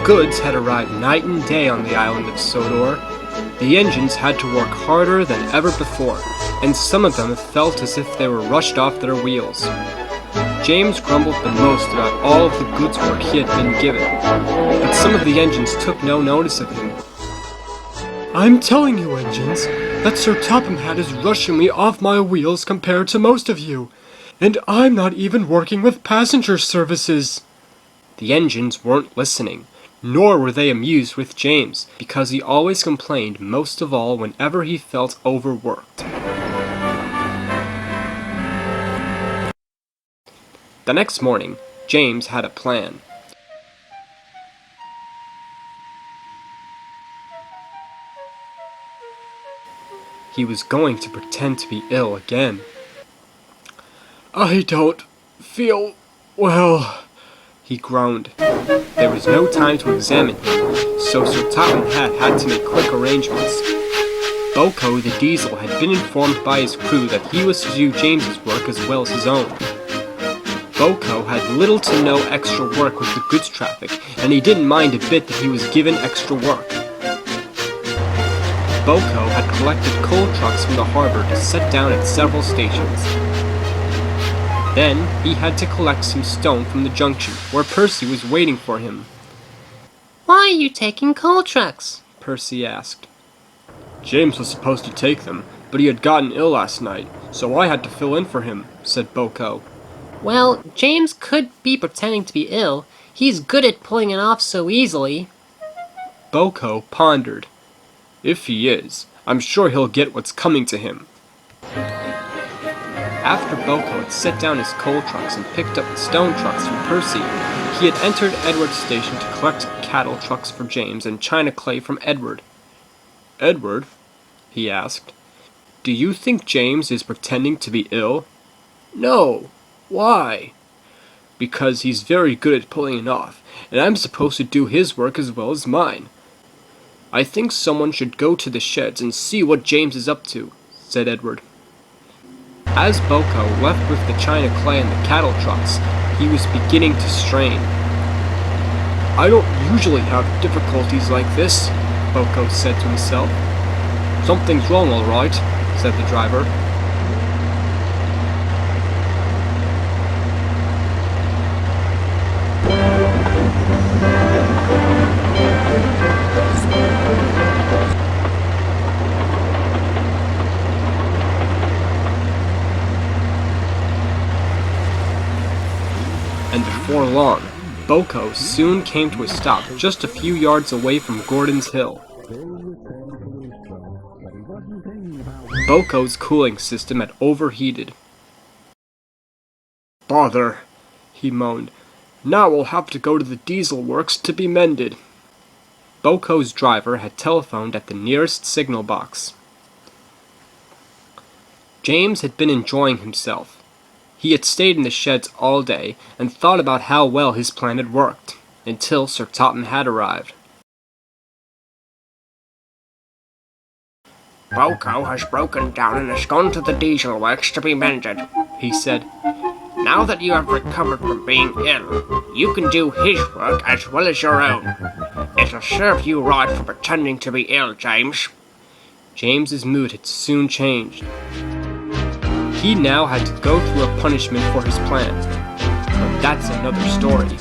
goods had arrived night and day on the island of Sodor, the engines had to work harder than ever before, and some of them felt as if they were rushed off their wheels. James grumbled the most about all of the goods work he had been given, but some of the engines took no notice of him. "I'm telling you, engines, that Sir Topham Hatt is rushing me off my wheels compared to most of you, and I'm not even working with passenger services." The engines weren't listening, nor were they amused with James, because he always complained most of all whenever he felt overworked. The next morning, James had a plan. He was going to pretend to be ill again. "I don't feel well," he groaned. There was no time to examine him, so Sir Topham Hatt had to make quick arrangements. BoCo the Diesel had been informed by his crew that he was to do James's work as well as his own. BoCo had little to no extra work with the goods traffic, and he didn't mind a bit that he was given extra work. BoCo had collected coal trucks from the harbor to set down at several stations. Then, he had to collect some stone from the junction, where Percy was waiting for him. "Why are you taking coal trucks?" Percy asked. "James was supposed to take them, but he had gotten ill last night, so I had to fill in for him," said BoCo. "Well, James could be pretending to be ill. He's good at pulling it off so easily." BoCo pondered. "If he is, I'm sure he'll get what's coming to him." After BoCo had set down his coal trucks and picked up the stone trucks from Percy, he had entered Edward's station to collect cattle trucks for James and china clay from Edward. "Edward," he asked, "do you think James is pretending to be ill?" "No. Why?" "Because he's very good at pulling it off, and I'm supposed to do his work as well as mine. I think someone should go to the sheds and see what James is up to," said Edward. As BoCo left with the china clay and the cattle trucks, he was beginning to strain. "I don't usually have difficulties like this," BoCo said to himself. "Something's wrong, all right," said the driver. And before long, BoCo soon came to a stop just a few yards away from Gordon's Hill. BoCo's cooling system had overheated. "Bother," he moaned. "Now we'll have to go to the diesel works to be mended." BoCo's driver had telephoned at the nearest signal box. James had been enjoying himself. He had stayed in the sheds all day and thought about how well his plan had worked, until Sir Topham Hatt arrived. "BoCo has broken down and has gone to the diesel works to be mended," he said. "Now that you have recovered from being ill, you can do his work as well as your own. It'll serve you right for pretending to be ill, James." James's mood had soon changed. He now had to go through a punishment for his plan. But that's another story.